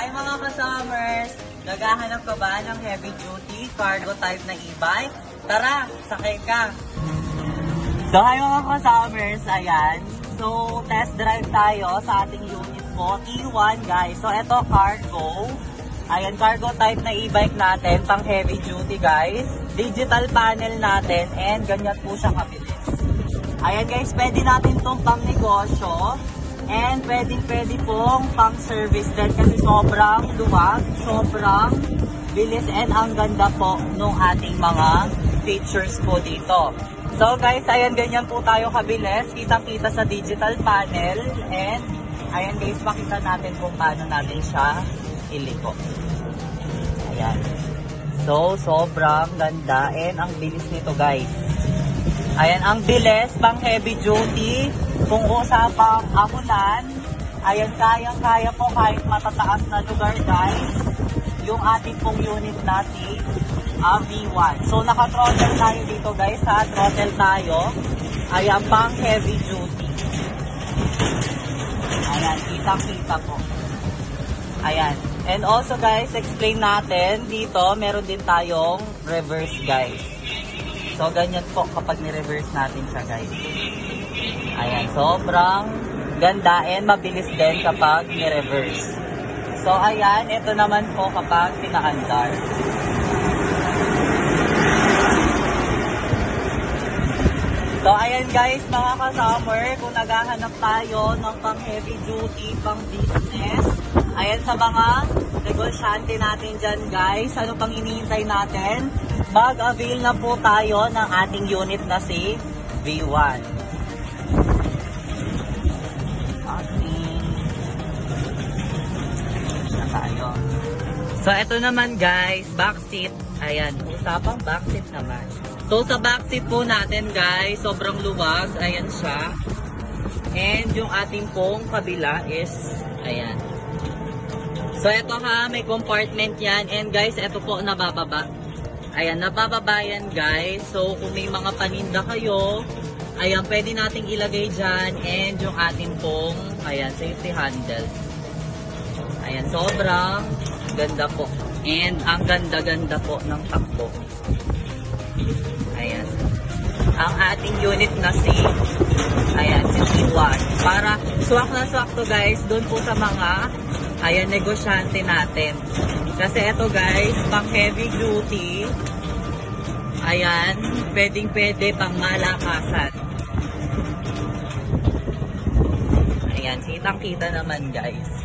Hi mga ka-summers! Naghahanap ka ba ng heavy duty cargo type na e-bike? Tara, sakay ka! So hi mga ka-summers, ayan. So test drive tayo sa ating unit po, T1 guys. So ito cargo. Ayan, cargo type na e-bike natin, pang heavy duty guys. Digital panel natin and ganyan po siya kabilis. Ayan guys, pwede natin itong pang negosyo. And pwede pong pang service din kasi sobrang luwag, sobrang bilis and ang ganda po nung ating mga features po dito. So guys, ayan ganyan po tayo kabilis, kitang-kita sa digital panel and ayan guys, makita natin kung paano natin siya iliko. Ayan. So sobrang ganda and ang bilis nito guys. Ayan, ang bilis, pang heavy duty. Kung usapang amunan, ayan, kayang-kaya po kahit matataas na lugar guys, yung ating pong unit na si V1. So, naka-throttle tayo dito guys, ha? Throttle tayo. Ayan, pang heavy duty. Ayan, kitang-kita po. Ayan. And also guys, explain natin, dito, meron din tayong reverse guys. So, ganyan po kapag ni-reverse natin siya guys. Ayan, sobrang ganda and mabilis din kapag ni-reverse. So, ayan, ito naman po kapag pina-andar. So, ayan guys, mga ka-summer, kung naghahanap tayo ng pang heavy duty, pang business, ayan sa mga negosyante natin dyan guys, ano pang hinihintay natin? Mag-avail na po tayo ng ating unit na si V1. Na tayo. So, ito naman guys, backseat. Ayan, usapang backseat naman. So, sa backseat po natin guys, sobrang luwag. Ayan siya. And yung ating pong kabila is, ayan. So, ito ha, may compartment yan. And guys, ito po nabababa. Ayan, nabababa yan guys. So, kung may mga paninda kayo, ayan, pwede nating ilagay dyan. And yung ating pong, ayan, safety handle. Ayan, sobrang ganda po. And ang ganda-ganda po ng takbo. Ayan. Ang ating unit na si, ayan, si T1. Para swak na swak to guys, doon po sa mga, ayan, negosyante natin. Kasi ito guys, pang heavy duty. Ayan, pwedeng-pwede pang malakasan. Ayan, kitang-kita naman guys.